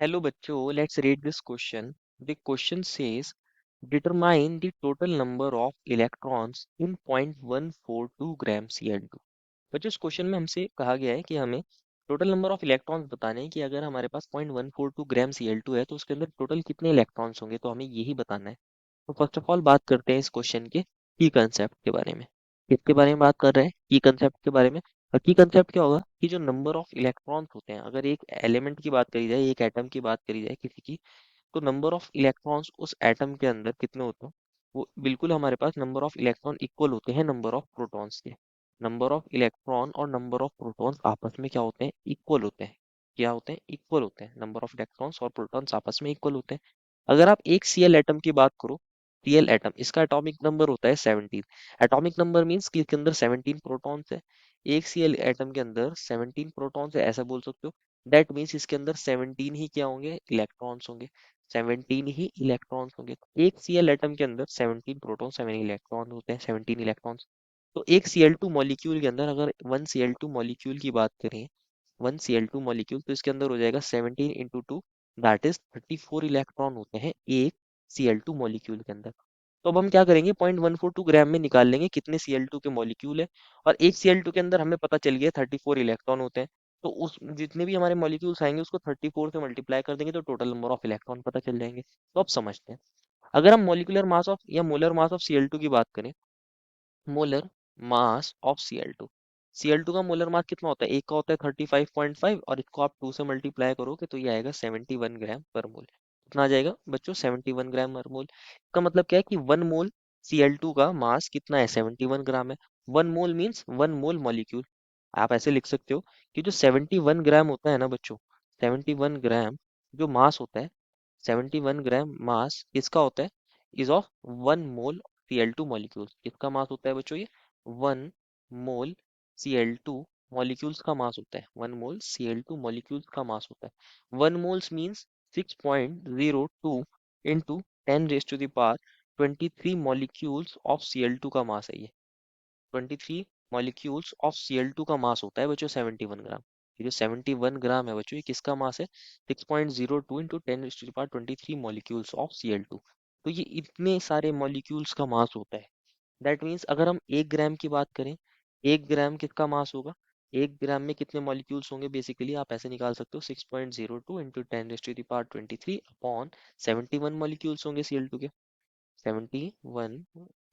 Hello बच्चों, let's read this question. The question says, determine the total number of electrons in 0.142 gram Cl2. बच्चों इस question में हमसे कहा गया है कि हमें टोटल नंबर ऑफ इलेक्ट्रॉन्स बताने हैं कि अगर हमारे पास 0.142 ग्राम Cl2 है तो उसके अंदर टोटल कितने इलेक्ट्रॉन्स होंगे, तो हमें यही बताना है। तो फर्स्ट ऑफ ऑल बात करते हैं इस क्वेश्चन के की कंसेप्ट के बारे में। किसके बारे में बात कर रहे हैं? की कंसेप्ट के बारे में। और की कंसेप्ट क्या होगा कि जो नंबर ऑफ इलेक्ट्रॉन्स होते हैं, अगर एक एलिमेंट की बात करी जाए, एक एटम की बात करी जाए किसी की, तो नंबर ऑफ इलेक्ट्रॉन्स उस एटम के अंदर कितने होते हैं, वो बिल्कुल हमारे पास नंबर ऑफ इलेक्ट्रॉन इक्वल होते हैं नंबर ऑफ प्रोटॉन्स के। नंबर ऑफ इलेक्ट्रॉन और नंबर ऑफ प्रोटॉन्स आपस में क्या होते हैं? इक्वल होते हैं। क्या होते हैं? इक्वल होते हैं। नंबर ऑफ इलेक्ट्रॉन्स और प्रोटॉन्स आपस में इक्वल होते हैं। अगर आप एक सीएल एटम की बात करो, सीएल एटम, इसका एटॉमिक नंबर होता है 17। एटॉमिक नंबर मींस कि इसके अंदर 17 प्रोटॉन्स है। एक सीएल एटम के अंदर 17 प्रोटॉन्स है, ऐसा बोल सकते हो। दैट मीन्स इसके अंदर 17 ही क्या होंगे? इलेक्ट्रॉन्स होंगे। 17 ही इलेक्ट्रॉन्स होंगे। तो एक सीएल एटम के अंदर 17 प्रोटॉन 7 इलेक्ट्रॉन होते हैं, 17 इलेक्ट्रॉन्स। तो एक Cl2 मॉलिक्यूल के अंदर अगर वन Cl2 मॉलिक्यूल की बात करें, वन Cl2 मॉलिक्यूल, तो इसके अंदर हो जाएगा 17 into two, that is 34 electron होते हैं एक Cl2 मॉलिक्यूल के अंदर। तो अब हम क्या करेंगे, 0.142 ग्राम में निकाल लेंगे कितने Cl2 के मॉलिक्यूल है। और एक Cl2 के अंदर हमें पता चल गया 34 इलेक्ट्रॉन होते हैं। तो उस जितने भी हमारे मॉलिक्यूल्स आएंगे उसको 34 से मल्टीप्लाई कर देंगे तो टोटल नंबर ऑफ इलेक्ट्रॉन पता चल जाएंगे। तो अब समझते हैं। अगर हम मॉलिक्यूलर मास ऑफ या मोलर मास ऑफ Cl2 की बात करें, molar mass of Cl2, Cl2 का मोलर मास कितना होता है? एक का होता है 35.5 और इसको आप 2 से मल्टीप्लाई करोगे तो ये आएगा 71 ग्राम पर मोल। कितना आ जाएगा बच्चों? 71 ग्राम पर मोल। इसका मतलब क्या है कि 1 मोल Cl2 का मास कितना है? 71 ग्राम है। 1 मोल मीन्स 1 मोल मॉलिक्यूल। आप ऐसे लिख सकते हो कि जो 71 ग्राम होता है ना बच्चों, 71 ग्राम जो मास होता है, 71 ग्राम मास किसका होता है? Is of 1 mole Cl2 molecules. किसका मास होता है बच्चों? ये 1 मोल Cl2 मॉलिक्यूल्स का मास होता है। 1 मोल Cl2 मॉलिक्यूल्स का मास होता है। 1 moles means 6.02 into 10 raise to the power 23 molecules of Cl2 का मास है ये। 23 मॉलिक्यूल्स ऑफ Cl2 का मास होता है बच्चों 71 ग्राम। ये जो 71 ग्राम है बच्चों, ये किसका मास है? 6.02 इंटू 10 मॉलिक्यूल्स ऑफ Cl2। तो ये इतने सारे मॉलिक्यूल्स का मास होता है। दैट मीन्स अगर हम 1 ग्राम की बात करें, 1 ग्राम किसका मास होगा? 1 ग्राम में कितने मॉलिक्यूल्स होंगे? बेसिकली आप ऐसे निकाल सकते हो, 6.02 इंटू 10 अपॉन 71 मॉलिक्यूल्स होंगे Cl2 के। 71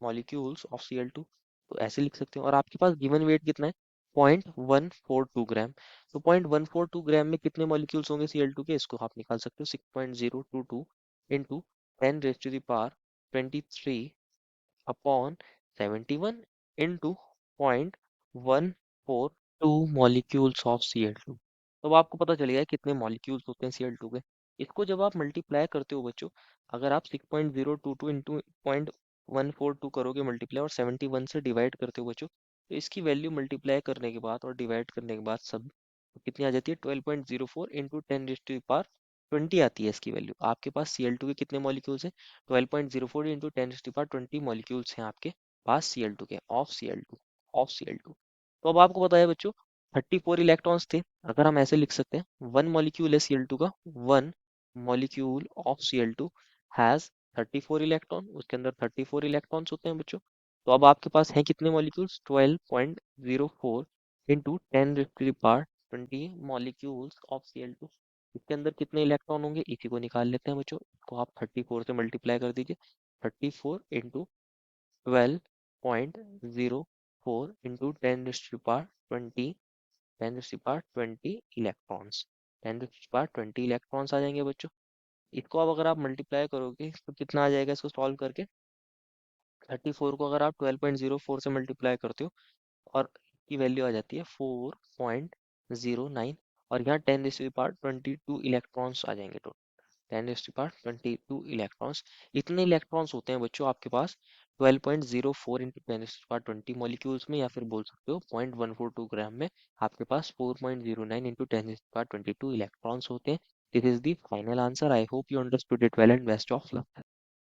मॉलिक्यूल्स ऑफ Cl2, तो ऐसे लिख सकते हो। और आपके पास गिवन वेट कितना है? 0.142 ग्राम। तो 0.142 ग्राम में कितने मॉलिक्यूल्स होंगे Cl2 के? इसको आप निकाल सकते हो, 6.022 into 10 raise to the power 23 upon 71 into 0.142 molecules of Cl2। तो अब आपको पता चलेगा कितने मॉलिक्यूल्स होते हैं Cl2 के। इसको जब आप मल्टीप्लाई करते हो बच्चों, अगर आप 6.022 इंटू 0.142 करोगे मल्टीप्लाई और 71 से डिवाइड करते हो बच्चों, तो इसकी वैल्यू मल्टीप्लाई करने के बाद और डिवाइड करने के बाद सब तो कितनी आ जाती है? 12.04 into 10 raise to the power 20 आती है इसकी वैल्यू। आपके पास Cl2 के कितने मॉलिक्यूल्स हैं? 12.04 into 10 raise to the power 20 molecules हैं आपके पास Cl2 के, ऑफ Cl2। तो अब आपको पता है बच्चों 34 इलेक्ट्रॉन्स थे। अगर हम ऐसे लिख सकते हैं, वन मॉलिक्यूल है Cl2 का, one molecule of Cl2 has 34 electron, उसके अंदर 34 इलेक्ट्रॉन्स होते हैं बच्चों। तो अब आपके पास हैं कितने molecules? 12.04 into 10 raise to the power 20 molecules of Cl2। इसके अंदर कितने इलेक्ट्रॉन होंगे? इसी को निकाल लेते हैं बच्चों। इसको आप 34 से मल्टीप्लाई कर दीजिए। 34 into 12.04 into 10 raise to the power 20, 10 raise to the power 20 इलेक्ट्रॉन्स। 10 raise to the power 20 electrons आ जाएंगे बच्चों। इसको अब अगर आप मल्टीप्लाई करोगे तो कितना आ जाएगा इसको सॉल्व करके? 34 को अगर आप 12.04 से मल्टीप्लाई करते हो और की वैल्यू आ जाती है 4.09, और यहाँ 10 raise to the power 22 electrons आ जाएंगे। 10 raise to the power 22 electrons. इतने इलेक्ट्रॉन्स होते हैं बच्चों आपके पास 12.04 into 10 raise to the power 20 molecules में, या फिर बोल सकते हो 0.142 ग्राम में आपके पास 4.09 into 10 raise to the power 22 electrons होते हैं। This is the final answer. I hope you understood it well and best of luck.